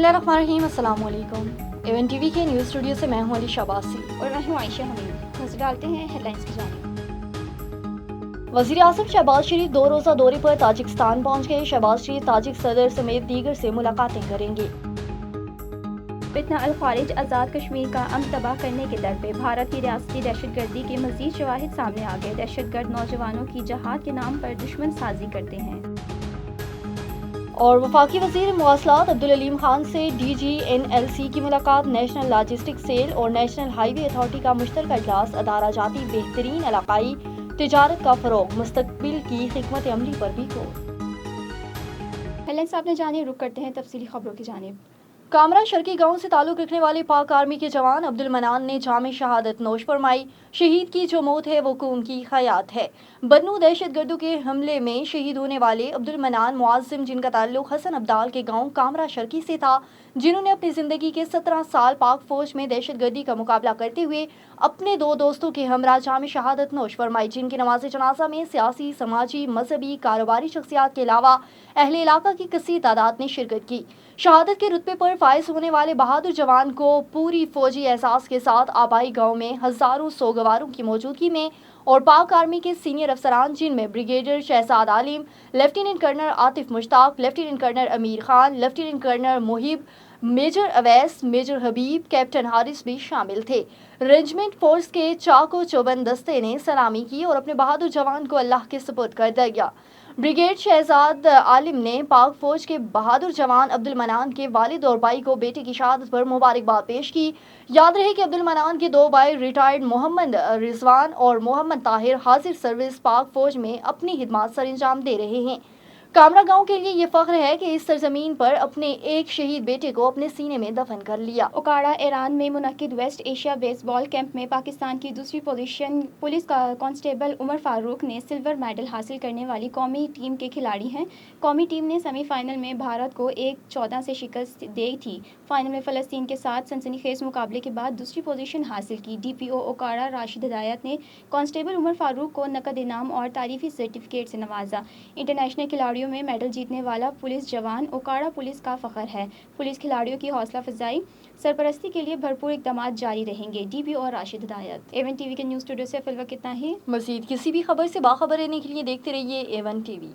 बिस्मिल्लाहिर्रहमानिर्रहीम, अस्सलाम वालेकुम। एवन टीवी के न्यूज़ स्टूडियो से मैं हूं अली शाबासी और मैं हूं आयशा हमीद। नजर डालते हैं हेडलाइंस की जानिब। वज़ीर आज़म शहबाज शरीफ 2 रोज़ा दौरे पर ताजिकिस्तान पहुंच गए। शहबाज शरीफ ताजिक सदर समेत दीगर से मुलाकातें करेंगे। फितना अल खारिज आज़ाद कश्मीर का अमन तबाह करने के दर पे भारत की रियासती दहशतगर्दी के मज़ीद शवाहिद सामने आ गए। दहशतगर्द नौजवानों की जहाद के नाम पर दुश्मन साजी करते हैं। और वफाकी वज़ीर मवासलात अब्दुल अलीम खान से DGNLC की मुलाकात। नेशनल लॉजिस्टिक सेल और नेशनल हाईवे अथॉरिटी का मुश्तरका इजलास। अदारा जाती बेहतरीन इलाकाई तिजारत का फ़रोग़, मुस्तक़बिल की हिकमत अमली पर भी गौर। हेडलाइंस आपने जानिए, रुक करते हैं तफसीली खबरों की जानिब। कामरा शर्की गांव से ताल्लुक़ रखने वाले पाक आर्मी के जवान अब्दुल मनान ने जाम शहादत नोश फरमाई। शहीद की जो मौत है वो खून की हयात है। बन्नू दहशतगर्दों के हमले में शहीद होने वाले अब्दुल मनान मुआज़िम, जिनका ताल्लुक़ हसन अब्दाल के गांव कामरा शर्की से था, जिन्होंने अपनी ज़िंदगी के 17 साल पाक फ़ौज में दहशतगर्दी का मुकाबला करते हुए अपने 2 दोस्तों के हमरा जाम शहादत नोश फरमाई, जिनकी नमाज जनाजा में सियासी, समाजी, मजहबी, कारोबारी शख्सियात के अलावा अहले इलाका की कसीर तादाद ने शिरकत की। शहादत के रुतबे पर फायज होने वाले बहादुर जवान को पूरी फौजी एहसास के साथ आबाई गांव में हजारों सोगवारों की मौजूदगी में और पाक आर्मी के सीनियर अफसरान, जिनमें brigadier Shahzad Alim, lieutenant colonel Atif Mushtaq, lieutenant colonel Amir Khan, lieutenant colonel Muhib, major Awais, major Habib, captain Haris भी शामिल थे। रेजिमेंट फोर्स के चाको चौबंद दस्ते ने सलामी की और अपने बहादुर जवान को अल्लाह के सुपुर्द कर दिया। ब्रिगेड शहजाद आलिम ने पाक फौज के बहादुर जवान अब्दुल मनान के वालिद और भाई को बेटे की शहादत पर मुबारकबाद पेश की। याद रहे कि अब्दुल मनान के 2 भाई रिटायर्ड मोहम्मद रिजवान और मोहम्मद ताहिर हाजिर सर्विस पाक फौज में अपनी खिदमत सर अंजाम दे रहे हैं। कामरा गांव के लिए ये फख्र है कि इस सरजमीन पर अपने एक शहीद बेटे को अपने सीने में दफन कर लिया। ओकाड़ा ईरान में मुनक्किद वेस्ट एशिया बेसबॉल कैंप में पाकिस्तान की दूसरी पोजीशन पुलिस का कांस्टेबल उमर फारूक ने सिल्वर मेडल हासिल करने वाली कौमी टीम के खिलाड़ी हैं। कौमी टीम ने सेमीफाइनल में भारत को 1-14 से शिकस्त दी थी। फाइनल में फ़लस्तीन के साथ सनसनीखेज मुकाबले के बाद दूसरी पोजीशन हासिल की। DPO ओकाड़ा राशिद हिदायत ने कांस्टेबल उमर फारूक को नकद इनाम और तारीफी सर्टिफिकेट से नवाजा। इंटरनेशनल खिलाड़ियों में मेडल जीतने वाला पुलिस जवान ओकाड़ा पुलिस का फख्र है। पुलिस खिलाड़ियों की हौसला अफजाई सरपरस्ती के लिए भरपूर इक़दाम जारी रहेंगे। DPO और राशिद हिदायत। एवन टीवी के न्यूज़ स्टूडियो से फिलहाल इतना ही। मज़ीद किसी भी खबर से बाखबर रहने के लिए देखते रहिए एवन टीवी।